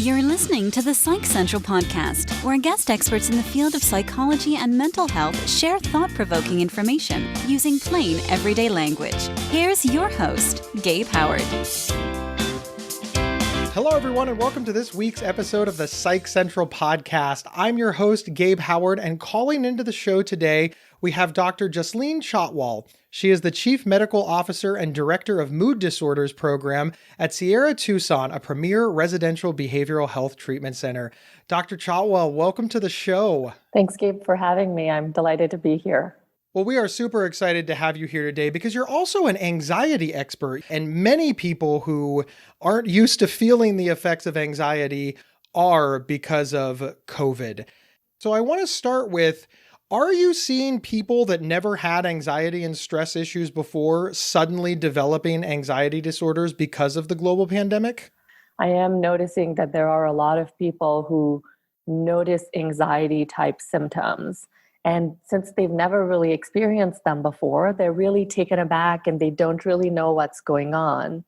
You're listening to the Psych Central podcast, where guest experts in the field of psychology and mental health share thought-provoking information using plain, everyday language. Here's your host, Gabe Howard. Hello, everyone, and welcome to this week's episode of the Psych Central podcast. I'm your host, Gabe Howard, and calling into the show today, we have Dr. Jasleen Chhatwal. She is the Chief Medical Officer and Director of Mood Disorders Program at Sierra Tucson, a premier residential behavioral health treatment center. Dr. Chhatwal, welcome to the show. Thanks, Gabe, for having me. I'm delighted to be here. Well, we are super excited to have you here today because you're also an anxiety expert, and many people who aren't used to feeling the effects of anxiety are because of COVID. So I want to start with, are you seeing people that never had anxiety and stress issues before suddenly developing anxiety disorders because of the global pandemic? I am noticing that there are a lot of people who notice anxiety type symptoms. And since they've never really experienced them before, they're really taken aback and they don't really know what's going on.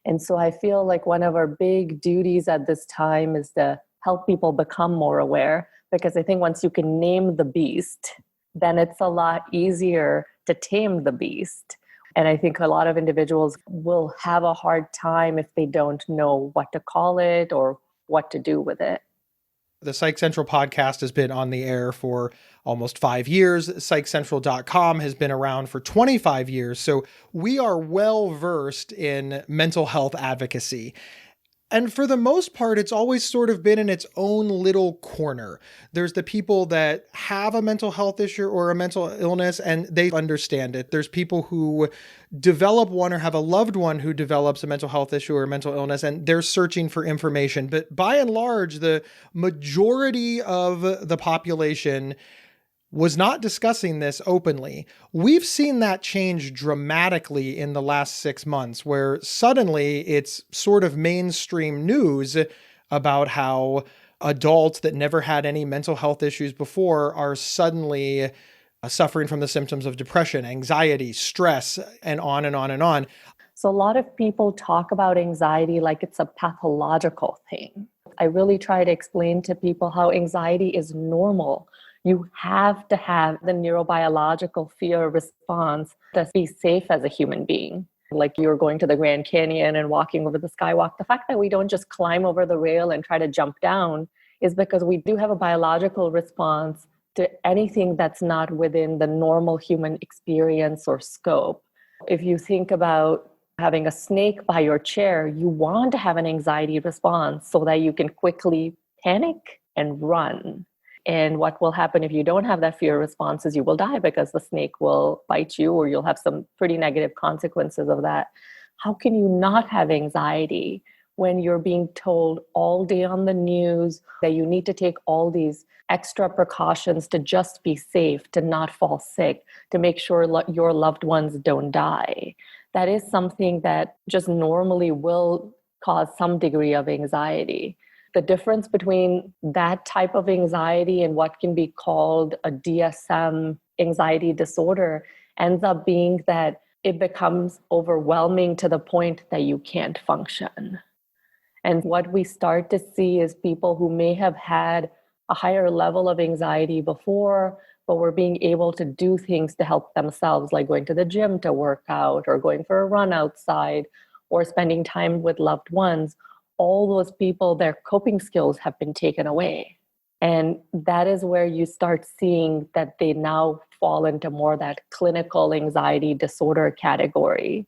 And so I feel like one of our big duties at this time is to help people become more aware, because I think once you can name the beast, then it's a lot easier to tame the beast. And I think a lot of individuals will have a hard time if they don't know what to call it or what to do with it. The Psych Central podcast has been on the air for almost 5 years. PsychCentral.com has been around for 25 years. So we are well versed in mental health advocacy. And for the most part, it's always sort of been in its own little corner. There's the people that have a mental health issue or a mental illness, and they understand it. There's people who develop one or have a loved one who develops a mental health issue or a mental illness, and they're searching for information. But by and large, the majority of the population was not discussing this openly. We've seen that change dramatically in the last 6 months, where suddenly it's sort of mainstream news about how adults that never had any mental health issues before are suddenly suffering from the symptoms of depression, anxiety, stress, and on and on and on. So a lot of people talk about anxiety like it's a pathological thing. I really try to explain to people how anxiety is normal. You have to have the neurobiological fear response to be safe as a human being. Like you're going to the Grand Canyon and walking over the skywalk. The fact that we don't just climb over the rail and try to jump down is because we do have a biological response to anything that's not within the normal human experience or scope. If you think about having a snake by your chair, you want to have an anxiety response so that you can quickly panic and run. And what will happen if you don't have that fear response is you will die because the snake will bite you, or you'll have some pretty negative consequences of that. How can you not have anxiety when you're being told all day on the news that you need to take all these extra precautions to just be safe, to not fall sick, to make sure your loved ones don't die? That is something that just normally will cause some degree of anxiety. The difference between that type of anxiety and what can be called a DSM anxiety disorder ends up being that it becomes overwhelming to the point that you can't function. And what we start to see is people who may have had a higher level of anxiety before, but were being able to do things to help themselves, like going to the gym to work out, or going for a run outside, or spending time with loved ones. All those people, their coping skills have been taken away. And that is where you start seeing that they now fall into more that clinical anxiety disorder category.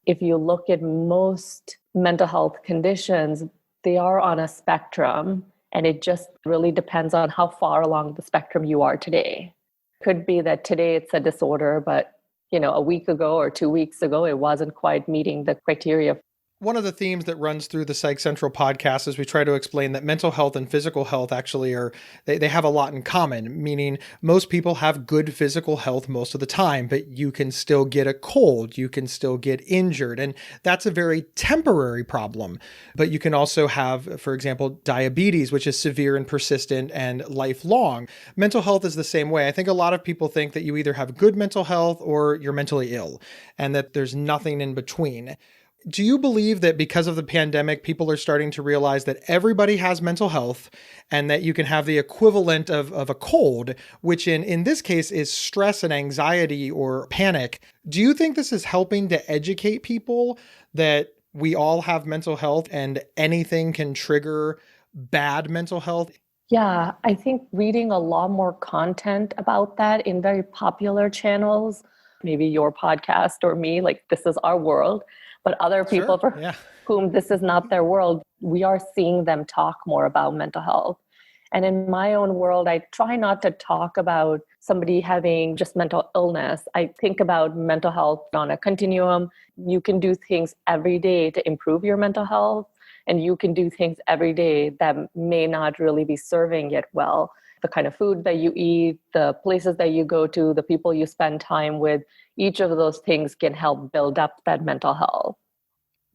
If you look at most mental health conditions, they are on a spectrum, and it just really depends on how far along the spectrum you are today. Could be that today it's a disorder, but a week ago or 2 weeks ago, it wasn't quite meeting the criteria. One of the themes that runs through the Psych Central podcast is we try to explain that mental health and physical health actually they have a lot in common, meaning most people have good physical health most of the time, but you can still get a cold, you can still get injured, and that's a very temporary problem. But you can also have, for example, diabetes, which is severe and persistent and lifelong. Mental health is the same way. I think a lot of people think that you either have good mental health or you're mentally ill, and that there's nothing in between. Do you believe that because of the pandemic, people are starting to realize that everybody has mental health and that you can have the equivalent of a cold, which in this case is stress and anxiety or panic? Do you think this is helping to educate people that we all have mental health and anything can trigger bad mental health? Yeah, I think reading a lot more content about that in very popular channels, maybe your podcast or me, like this is our world, but other people Sure. for Yeah. whom this is not their world, we are seeing them talk more about mental health. And in my own world, I try not to talk about somebody having just mental illness. I think about mental health on a continuum. You can do things every day to improve your mental health, and you can do things every day that may not really be serving it well. The kind of food that you eat, the places that you go to, the people you spend time with, each of those things can help build up that mental health.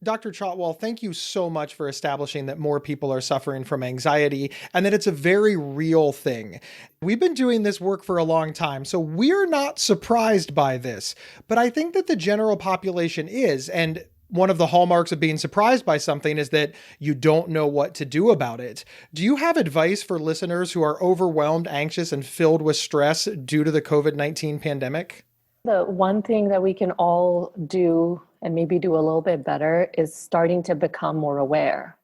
Dr. Chhatwal, thank you so much for establishing that more people are suffering from anxiety and that it's a very real thing. We've been doing this work for a long time, so we're not surprised by this. But I think that the general population is, and one of the hallmarks of being surprised by something is that you don't know what to do about it. Do you have advice for listeners who are overwhelmed, anxious, and filled with stress due to the COVID-19 pandemic? The one thing that we can all do, and maybe do a little bit better, is starting to become more aware.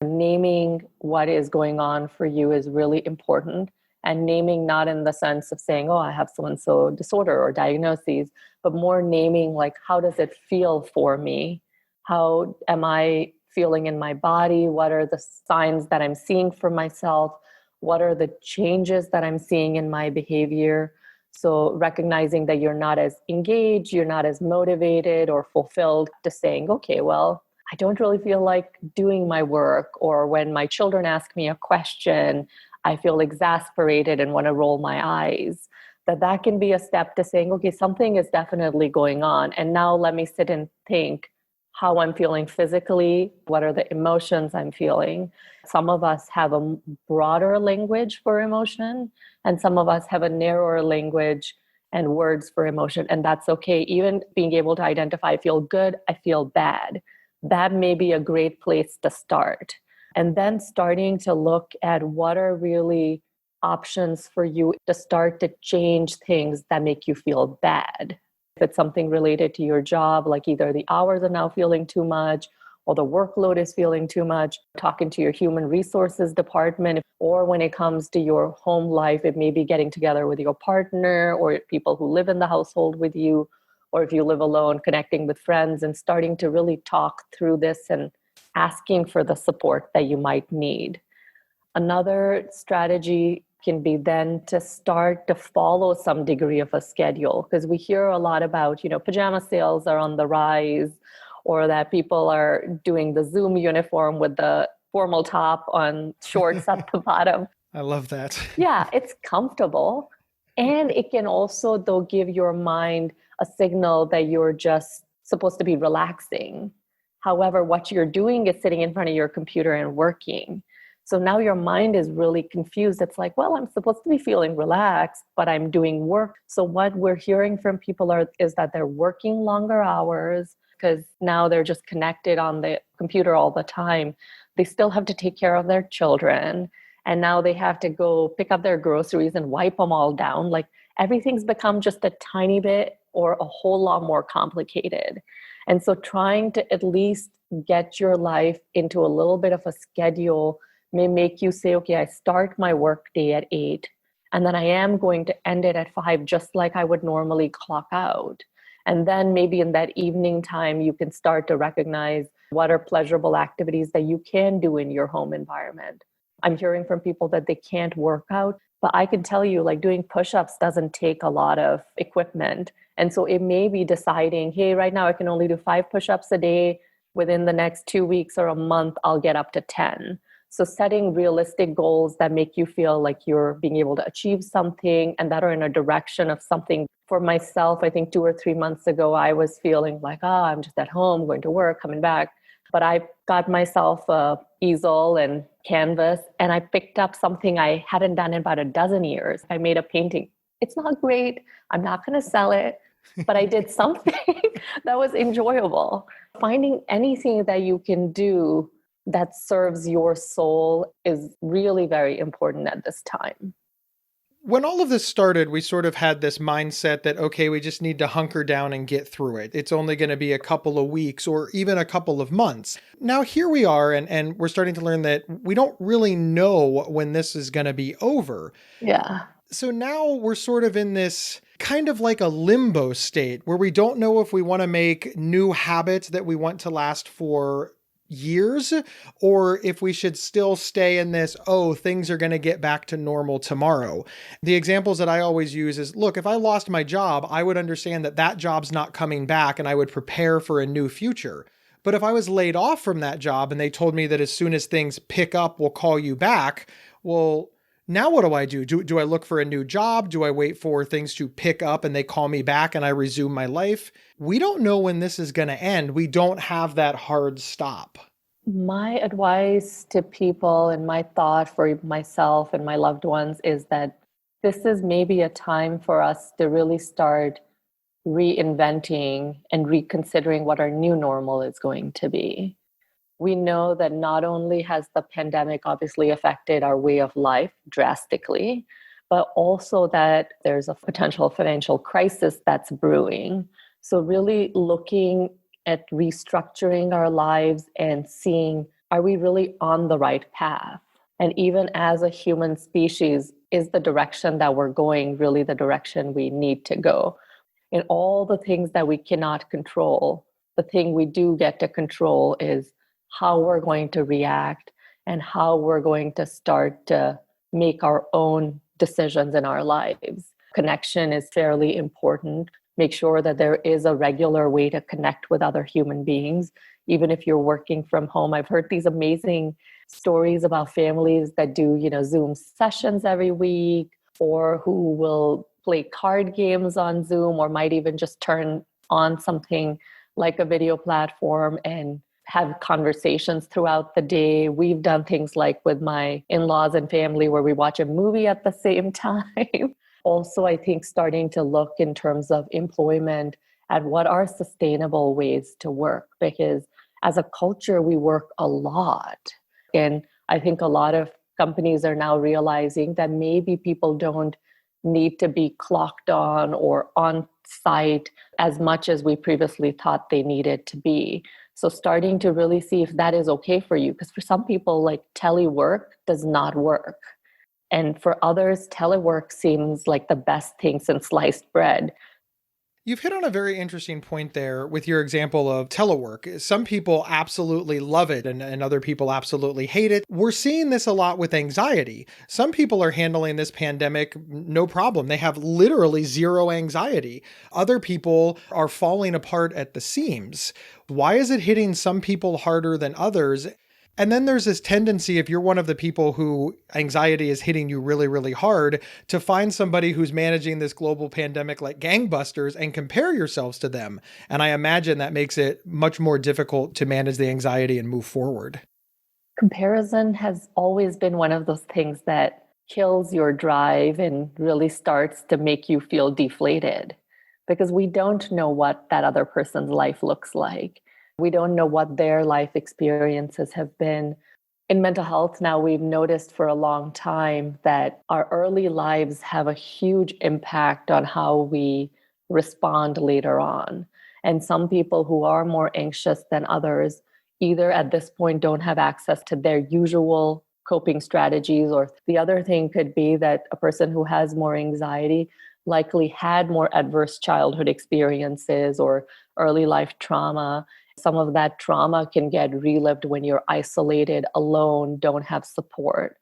Naming what is going on for you is really important. And naming not in the sense of saying, oh, I have so-and-so disorder or diagnoses, but more naming like, how does it feel for me? How am I feeling in my body? What are the signs that I'm seeing for myself? What are the changes that I'm seeing in my behavior? So recognizing that you're not as engaged, you're not as motivated or fulfilled, to saying, okay, well, I don't really feel like doing my work. Or when my children ask me a question, I feel exasperated and want to roll my eyes. That can be a step to saying, okay, something is definitely going on. And now let me sit and think how I'm feeling physically, what are the emotions I'm feeling. Some of us have a broader language for emotion, and some of us have a narrower language and words for emotion, and that's okay. Even being able to identify, I feel good, I feel bad. That may be a great place to start. And then starting to look at what are really options for you to start to change things that make you feel bad. If it's something related to your job, like either the hours are now feeling too much or the workload is feeling too much, talking to your human resources department, or when it comes to your home life, it may be getting together with your partner or people who live in the household with you, or if you live alone, connecting with friends and starting to really talk through this and asking for the support that you might need. Another strategy can be then to start to follow some degree of a schedule, because we hear a lot about, pajama sales are on the rise, or that people are doing the Zoom uniform with the formal top on shorts at the bottom. I love that. Yeah, it's comfortable. And it can also, though, give your mind a signal that you're just supposed to be relaxing. However, what you're doing is sitting in front of your computer and working. So now your mind is really confused. It's like, well, I'm supposed to be feeling relaxed, but I'm doing work. So what we're hearing from people is that they're working longer hours because now they're just connected on the computer all the time. They still have to take care of their children. And now they have to go pick up their groceries and wipe them all down. Like everything's become just a tiny bit or a whole lot more complicated. And so trying to at least get your life into a little bit of a schedule may make you say, okay, I start my work day at 8, and then I am going to end it at 5, just like I would normally clock out. And then maybe in that evening time, you can start to recognize what are pleasurable activities that you can do in your home environment. I'm hearing from people that they can't work out, but I can tell you, like, doing push-ups doesn't take a lot of equipment. And so it may be deciding, hey, right now I can only do 5 push-ups a day. Within the next 2 weeks or a month, I'll get up to 10. So setting realistic goals that make you feel like you're being able to achieve something and that are in a direction of something. For myself, I think 2 or 3 months ago, I was feeling like, I'm just at home, going to work, coming back. But I got myself a easel and canvas, and I picked up something I hadn't done in about a dozen years. I made a painting. It's not great. I'm not going to sell it, but I did something that was enjoyable. Finding anything that you can do that serves your soul is really very important at this time. When all of this started, we sort of had this mindset that, okay, we just need to hunker down and get through it. It's only going to be a couple of weeks or even a couple of months. Now, here we are, and we're starting to learn that we don't really know when this is going to be over. Yeah. So now we're sort of in this kind of like a limbo state where we don't know if we want to make new habits that we want to last for years, or if we should still stay in this, oh, things are going to get back to normal tomorrow. The examples that I always use is, look, if I lost my job, I would understand that that job's not coming back and I would prepare for a new future. But if I was laid off from that job and they told me that as soon as things pick up, we'll call you back, well, now what do? Do I look for a new job? Do I wait for things to pick up and they call me back and I resume my life? We don't know when this is going to end. We don't have that hard stop. My advice to people and my thought for myself and my loved ones is that this is maybe a time for us to really start reinventing and reconsidering what our new normal is going to be. We know that not only has the pandemic obviously affected our way of life drastically, but also that there's a potential financial crisis that's brewing. So really looking at restructuring our lives and seeing, are we really on the right path? And even as a human species, is the direction that we're going really the direction we need to go? In all the things that we cannot control, the thing we do get to control is how we're going to react and how we're going to start to make our own decisions in our lives. Connection is fairly important. Make sure that there is a regular way to connect with other human beings, even if you're working from home. I've heard these amazing stories about families that do, Zoom sessions every week, or who will play card games on Zoom, or might even just turn on something like a video platform and have conversations throughout the day. We've done things like with my in-laws and family where we watch a movie at the same time. Also, I think starting to look in terms of employment at what are sustainable ways to work, because as a culture, we work a lot. And I think a lot of companies are now realizing that maybe people don't need to be clocked on or on site as much as we previously thought they needed to be. So starting to really see if that is okay for you, because for some people, like telework does not work. And for others, telework seems like the best thing since sliced bread. You've hit on a very interesting point there with your example of telework. Some people absolutely love it and other people absolutely hate it. We're seeing this a lot with anxiety. Some people are handling this pandemic no problem. They have literally zero anxiety. Other people are falling apart at the seams. Why is it hitting some people harder than others? And then there's this tendency, if you're one of the people who anxiety is hitting you really, really hard, to find somebody who's managing this global pandemic like gangbusters and compare yourselves to them. And I imagine that makes it much more difficult to manage the anxiety and move forward. Comparison has always been one of those things that kills your drive and really starts to make you feel deflated, because we don't know what that other person's life looks like. We don't know what their life experiences have been. In mental health now, we've noticed for a long time that our early lives have a huge impact on how we respond later on. And some people who are more anxious than others either at this point don't have access to their usual coping strategies, or the other thing could be that a person who has more anxiety likely had more adverse childhood experiences or early life trauma. Some of that trauma can get relived when you're isolated, alone, don't have support.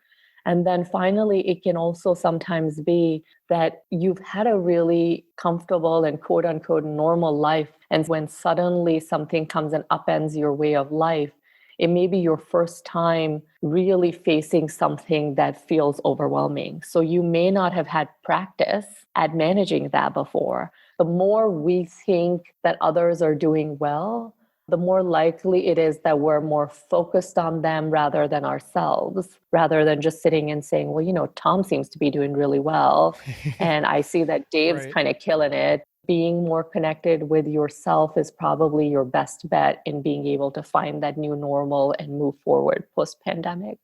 And then finally, it can also sometimes be that you've had a really comfortable and quote unquote normal life. And when suddenly something comes and upends your way of life, it may be your first time really facing something that feels overwhelming. So you may not have had practice at managing that before. The more we think that others are doing well, the more likely it is that we're more focused on them rather than ourselves, rather than just sitting and saying, well, Tom seems to be doing really well. And I see that Dave's Right. kind of killing it. being more connected with yourself is probably your best bet in being able to find that new normal and move forward post-pandemic.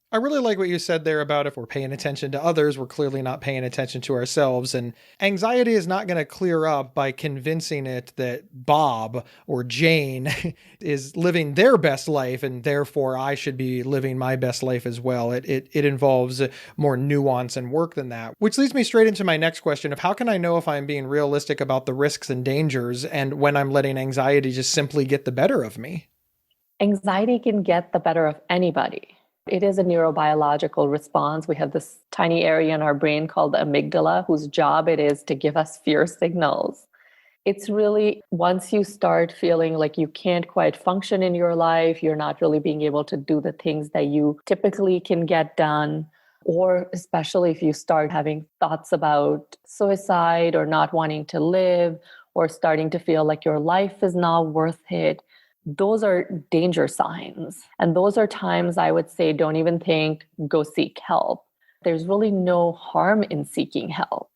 I really like what you said there about if we're paying attention to others, we're clearly not paying attention to ourselves. And anxiety is not going to clear up by convincing it that Bob or Jane is living their best life and therefore I should be living my best life as well. It involves more nuance and work than that, which leads me straight into my next question of how can I know if I'm being realistic about the risks and dangers and when I'm letting anxiety just simply get the better of me? Anxiety can get the better of anybody. It is a neurobiological response. We have this tiny area in our brain called the amygdala, whose job it is to give us fear signals. It's really, once you start feeling like you can't quite function in your life, you're not really being able to do the things that you typically can get done, or especially if you start having thoughts about suicide or not wanting to live, or starting to feel like your life is not worth it. Those are danger signs. And those are times I would say, don't even think, go seek help. There's really no harm in seeking help.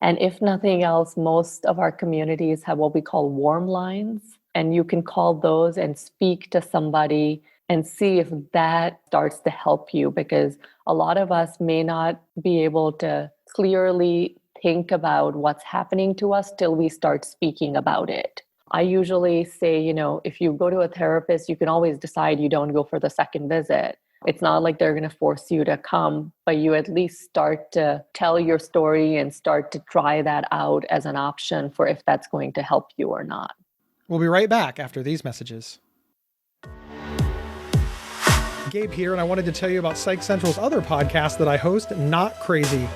And if nothing else, most of our communities have what we call warm lines. And you can call those and speak to somebody and see if that starts to help you, because a lot of us may not be able to clearly think about what's happening to us till we start speaking about it. I usually say, if you go to a therapist, you can always decide you don't go for the second visit. It's not like they're going to force you to come, but you at least start to tell your story and start to try that out as an option for if that's going to help you or not. We'll be right back after these messages. Gabe here, and I wanted to tell you about Psych Central's other podcast that I host, Not Crazy.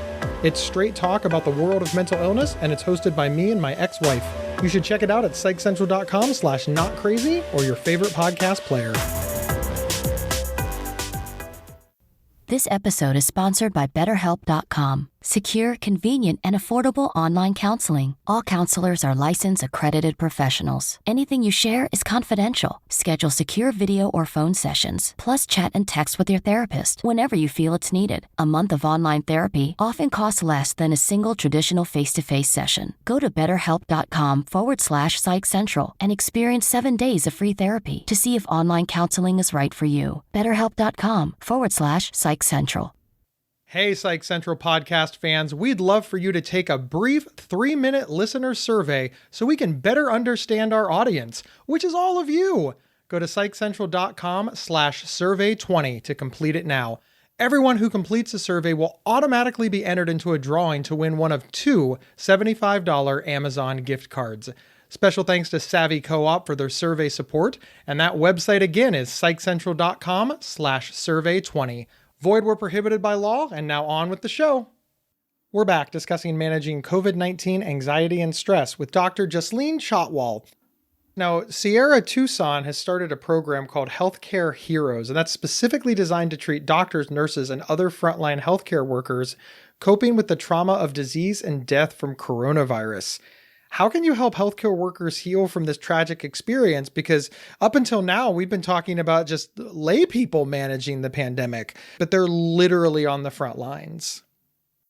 It's straight talk about the world of mental illness, and it's hosted by me and my ex-wife. You should check it out at psychcentral.com/notcrazy or your favorite podcast player. This episode is sponsored by BetterHelp.com. Secure, convenient, and affordable online counseling. All counselors are licensed, accredited professionals. Anything you share is confidential. Schedule secure video or phone sessions, plus chat and text with your therapist whenever you feel it's needed. A month of online therapy often costs less than a single traditional face-to-face session. Go to BetterHelp.com/PsychCentral and experience 7 days of free therapy to see if online counseling is right for you. BetterHelp.com/PsychCentral. Hey, Psych Central podcast fans, we'd love for you to take a brief 3-minute listener survey so we can better understand our audience, which is all of you. Go to psychcentral.com/survey20 to complete it now. Everyone who completes the survey will automatically be entered into a drawing to win one of 2 $75 Amazon gift cards. Special thanks to Savvy Co-op for their survey support, and that website again is psychcentral.com/survey20. Void where prohibited by law, and now on with the show. We're back discussing managing COVID-19 anxiety and stress with Dr. Jasleen Chhatwal. Now, Sierra Tucson has started a program called Healthcare Heroes, and that's specifically designed to treat doctors, nurses, and other frontline healthcare workers coping with the trauma of disease and death from coronavirus. How can you help healthcare workers heal from this tragic experience? Because up until now, we've been talking about just lay people managing the pandemic, but they're literally on the front lines.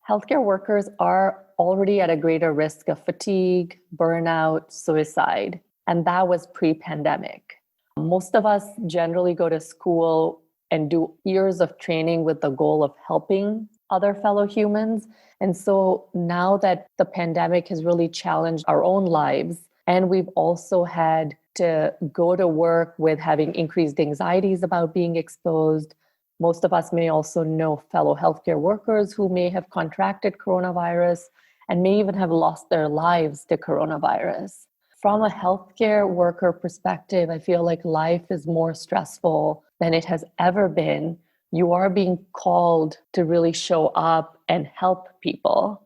Healthcare workers are already at a greater risk of fatigue, burnout, suicide, and that was pre-pandemic. Most of us generally go to school and do years of training with the goal of helping other fellow humans. And so now that the pandemic has really challenged our own lives, and we've also had to go to work with having increased anxieties about being exposed, most of us may also know fellow healthcare workers who may have contracted coronavirus and may even have lost their lives to coronavirus. From a healthcare worker perspective, I feel like life is more stressful than it has ever been. You are being called to really show up and help people.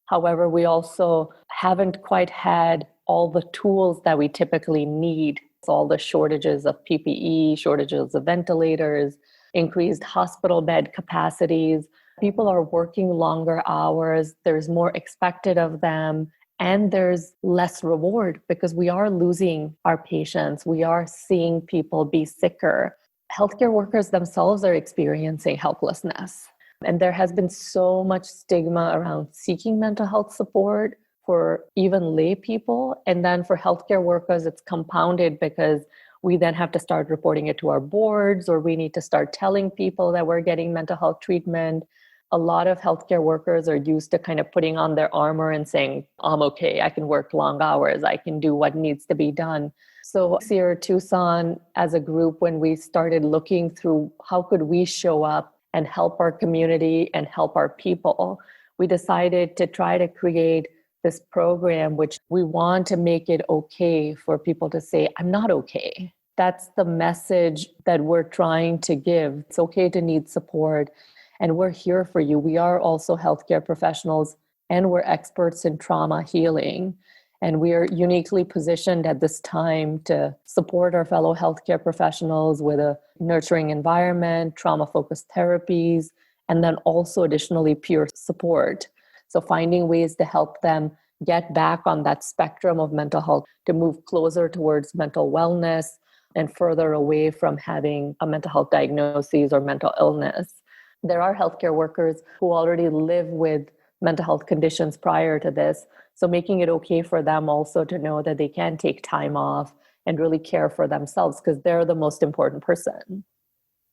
However, we also haven't quite had all the tools that we typically need. So all the shortages of PPE, shortages of ventilators, increased hospital bed capacities. People are working longer hours. There's more expected of them. And there's less reward because we are losing our patients. We are seeing people be sicker. Healthcare workers themselves are experiencing helplessness. And there has been so much stigma around seeking mental health support for even lay people. And then for healthcare workers, it's compounded because we then have to start reporting it to our boards, or we need to start telling people that we're getting mental health treatment. A lot of healthcare workers are used to kind of putting on their armor and saying, I'm okay, I can work long hours, I can do what needs to be done. So Sierra Tucson, as a group, when we started looking through how could we show up and help our community and help our people, we decided to try to create this program, which we want to make it okay for people to say, I'm not okay. That's the message that we're trying to give. It's okay to need support, and we're here for you. We are also healthcare professionals, and we're experts in trauma healing. And we are uniquely positioned at this time to support our fellow healthcare professionals with a nurturing environment, trauma-focused therapies, and then also additionally peer support. So finding ways to help them get back on that spectrum of mental health, to move closer towards mental wellness and further away from having a mental health diagnosis or mental illness. There are healthcare workers who already live with mental health conditions prior to this. So making it okay for them also to know that they can take time off and really care for themselves, because they're the most important person.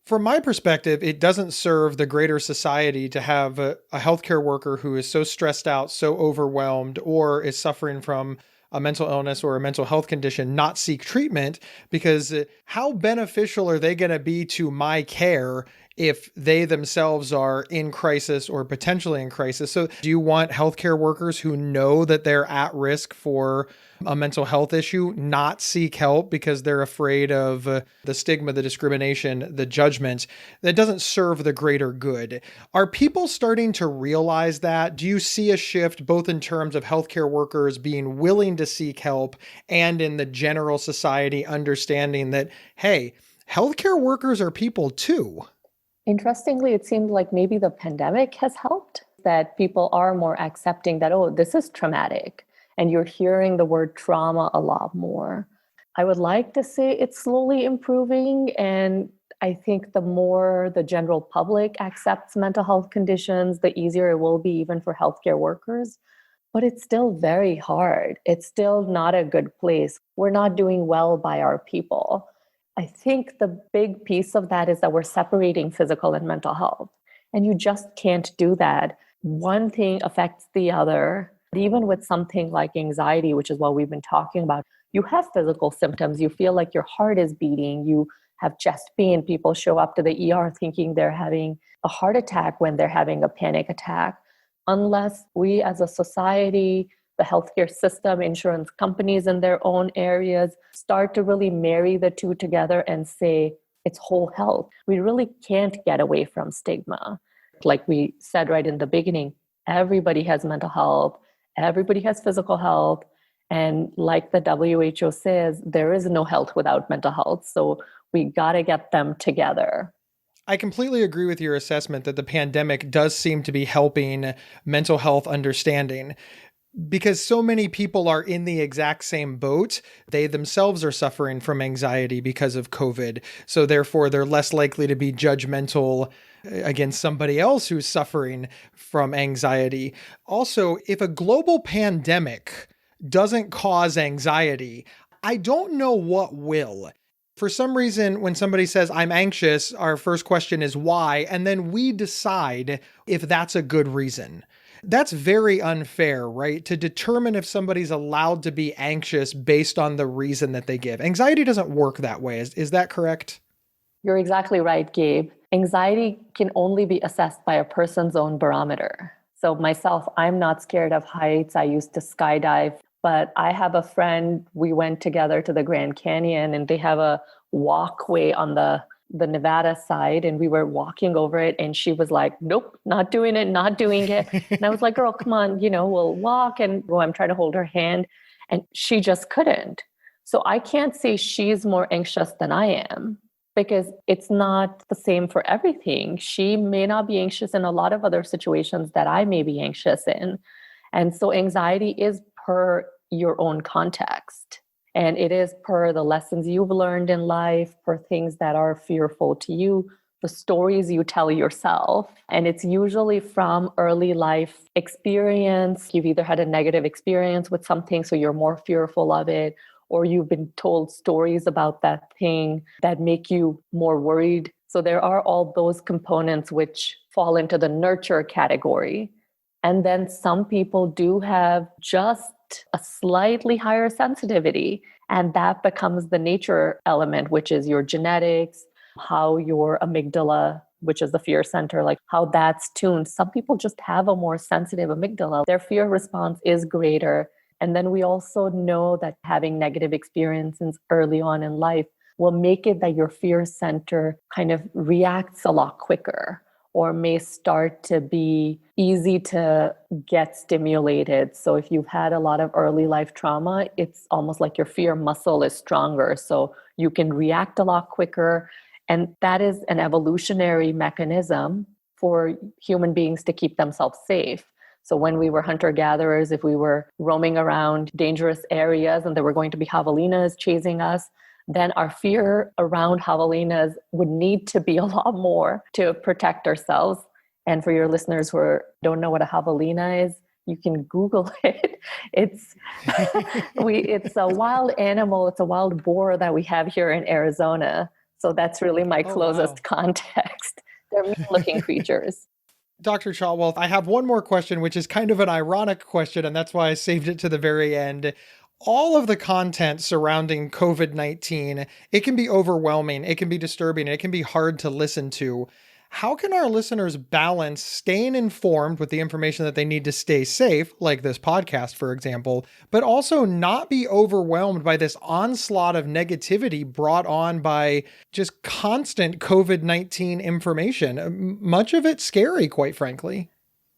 From my perspective, it doesn't serve the greater society to have a healthcare worker who is so stressed out, so overwhelmed, or is suffering from a mental illness or a mental health condition not seek treatment, because how beneficial are they going to be to my care if they themselves are in crisis or potentially in crisis? So do you want healthcare workers who know that they're at risk for a mental health issue not seek help because they're afraid of the stigma, the discrimination, the judgment that doesn't serve the greater good? Are people starting to realize that? Do you see a shift both in terms of healthcare workers being willing to seek help and in the general society understanding that, hey, healthcare workers are people too? Interestingly, it seemed like maybe the pandemic has helped, that people are more accepting that, oh, this is traumatic. And you're hearing the word trauma a lot more. I would like to say it's slowly improving. And I think the more the general public accepts mental health conditions, the easier it will be even for healthcare workers. But it's still very hard. It's still not a good place. We're not doing well by our people. I think the big piece of that is that we're separating physical and mental health. And you just can't do that. One thing affects the other. Even with something like anxiety, which is what we've been talking about, you have physical symptoms. You feel like your heart is beating. You have chest pain. People show up to the ER thinking they're having a heart attack when they're having a panic attack. Unless we as a society, the healthcare system, insurance companies in their own areas start to really marry the two together and say it's whole health, we really can't get away from stigma. Like we said right in the beginning, everybody has mental health. Everybody has physical health. And like the WHO says, there is no health without mental health. So we got to get them together. I completely agree with your assessment that the pandemic does seem to be helping mental health understanding, because so many people are in the exact same boat. They themselves are suffering from anxiety because of COVID. So therefore, they're less likely to be judgmental against somebody else who's suffering from anxiety. Also, if a global pandemic doesn't cause anxiety, I don't know what will. For some reason, when somebody says, I'm anxious, our first question is why, and then we decide if that's a good reason. That's very unfair, right? To determine if somebody's allowed to be anxious based on the reason that they give. Anxiety doesn't work that way. Is that correct? You're exactly right, Gabe. Anxiety can only be assessed by a person's own barometer. So myself, I'm not scared of heights. I used to skydive, but I have a friend, we went together to the Grand Canyon and they have a walkway on the Nevada side, and we were walking over it and she was like, nope, not doing it. And I was like, girl, come on, we'll walk. And I'm trying to hold her hand, and she just couldn't. So I can't say she's more anxious than I am, because it's not the same for everything. She may not be anxious in a lot of other situations that I may be anxious in. And so anxiety is per your own context. And it is per the lessons you've learned in life, per things that are fearful to you. the stories you tell yourself. And it's usually from early life experience. You've either had a negative experience with something, so you're more fearful of it, or you've been told stories about that thing that make you more worried. So there are all those components which fall into the nurture category. And then some people do have just a slightly higher sensitivity, and that becomes the nature element, which is your genetics, how your amygdala, which is the fear center, like how that's tuned. Some people just have a more sensitive amygdala. Their fear response is greater. And then we also know that having negative experiences early on in life will make it that your fear center kind of reacts a lot quicker, or may start to be easy to get stimulated. So if you've had a lot of early life trauma, it's almost like your fear muscle is stronger. So you can react a lot quicker. And that is an evolutionary mechanism for human beings to keep themselves safe. So when we were hunter-gatherers, if we were roaming around dangerous areas and there were going to be javelinas chasing us, then our fear around javelinas would need to be a lot more to protect ourselves. And for your listeners who don't know what a javelina is, you can Google it. It's a wild animal. It's a wild boar that we have here in Arizona. So that's really my closest context. They're mean-looking creatures. Dr. Chhatwal, I have one more question, which is kind of an ironic question, and that's why I saved it to the very end. All of the content surrounding COVID-19, it can be overwhelming, it can be disturbing, it can be hard to listen to. How can our listeners balance staying informed with the information that they need to stay safe, like this podcast, for example, but also not be overwhelmed by this onslaught of negativity brought on by just constant COVID-19 information? Much of it scary, quite frankly.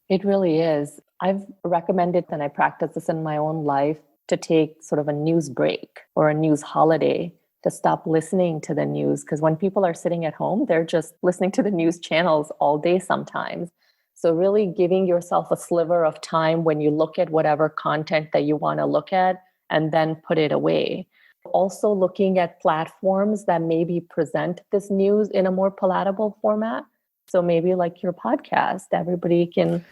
It really is. I've recommended, and I practice this in my own life, to take sort of a news break or a news holiday, to stop listening to the news. Because when people are sitting at home, they're just listening to the news channels all day sometimes. So really giving yourself a sliver of time when you look at whatever content that you want to look at, and then put it away. Also looking at platforms that maybe present this news in a more palatable format. So maybe like your podcast, everybody can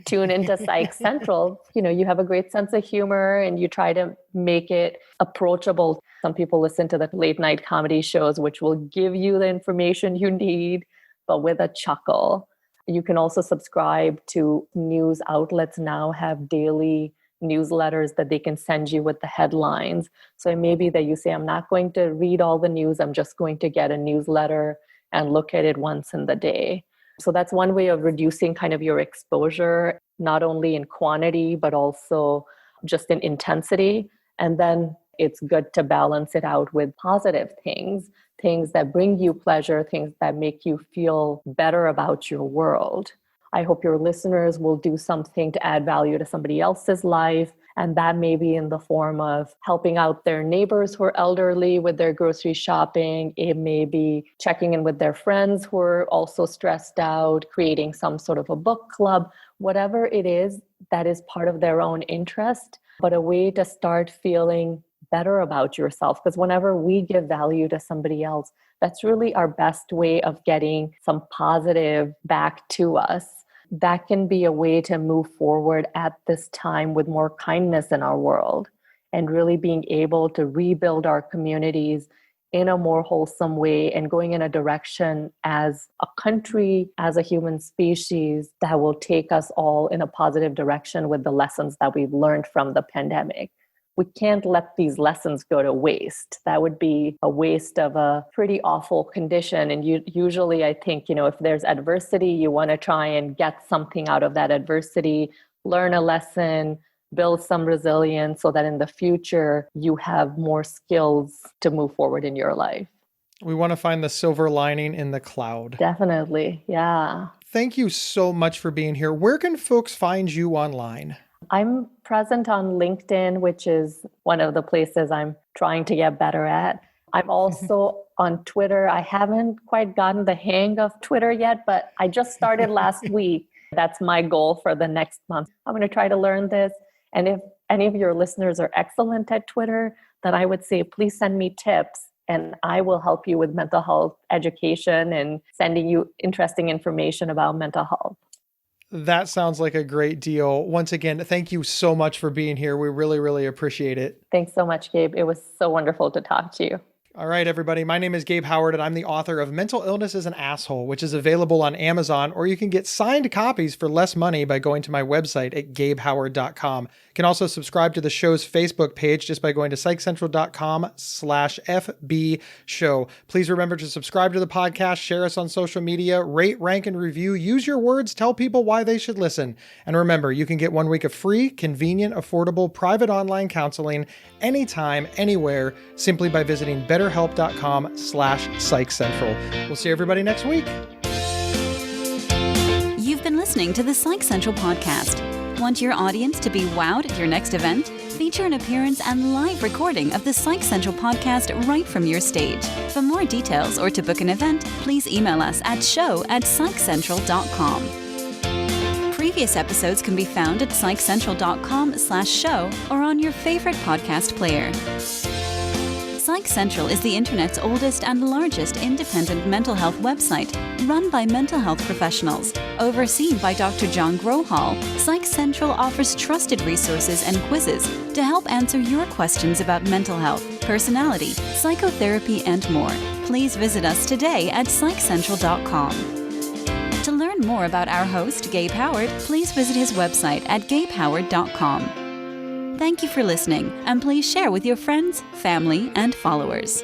tune into Psych Central. You have a great sense of humor and you try to make it approachable. Some people listen to the late night comedy shows, which will give you the information you need, but with a chuckle. You can also subscribe to news outlets now have daily newsletters that they can send you with the headlines. So it may be that you say, I'm not going to read all the news. I'm just going to get a newsletter and look at it once in the day. So that's one way of reducing kind of your exposure, not only in quantity, but also just in intensity. And then it's good to balance it out with positive things that bring you pleasure, things that make you feel better about your world. I hope your listeners will do something to add value to somebody else's life. And that may be in the form of helping out their neighbors who are elderly with their grocery shopping. It may be checking in with their friends who are also stressed out, creating some sort of a book club, whatever it is that is part of their own interest, but a way to start feeling better about yourself. Because whenever we give value to somebody else, that's really our best way of getting some positive back to us. That can be a way to move forward at this time with more kindness in our world, and really being able to rebuild our communities in a more wholesome way, and going in a direction as a country, as a human species, that will take us all in a positive direction with the lessons that we've learned from the pandemic. We can't let these lessons go to waste. That would be a waste of a pretty awful condition. And usually I think, if there's adversity, you want to try and get something out of that adversity, learn a lesson, build some resilience so that in the future you have more skills to move forward in your life. We want to find the silver lining in the cloud. Definitely. Yeah. Thank you so much for being here. Where can folks find you online? I'm present on LinkedIn, which is one of the places I'm trying to get better at. I'm also on Twitter. I haven't quite gotten the hang of Twitter yet, but I just started last week. That's my goal for the next month. I'm going to try to learn this. And if any of your listeners are excellent at Twitter, then I would say, please send me tips and I will help you with mental health education and sending you interesting information about mental health. That sounds like a great deal. Once again, thank you so much for being here. We really, really appreciate it. Thanks so much, Gabe. It was so wonderful to talk to you. All right, everybody. My name is Gabe Howard, and I'm the author of Mental Illness is an Asshole, which is available on Amazon, or you can get signed copies for less money by going to my website at gabehoward.com. You can also subscribe to the show's Facebook page just by going to psychcentral.com/FB show. Please remember to subscribe to the podcast, share us on social media, rate, rank, and review. Use your words, tell people why they should listen. And remember, you can get 1 week of free, convenient, affordable, private online counseling anytime, anywhere, simply by visiting betterhelp.com/psychcentral. We'll see everybody next week. You've been listening to the Psych Central podcast. Want your audience to be wowed at your next event? Feature an appearance and live recording of the Psych Central podcast right from your stage. For more details or to book an event, please email us at show@psychcentral.com. Previous episodes can be found at psychcentral.com/show or on your favorite podcast player. Psych Central is the internet's oldest and largest independent mental health website, run by mental health professionals. Overseen by Dr. John Grohol, Psych Central offers trusted resources and quizzes to help answer your questions about mental health, personality, psychotherapy, and more. Please visit us today at psychcentral.com. To learn more about our host, Gabe Howard, please visit his website at gabehoward.com. Thank you for listening, and please share with your friends, family, and followers.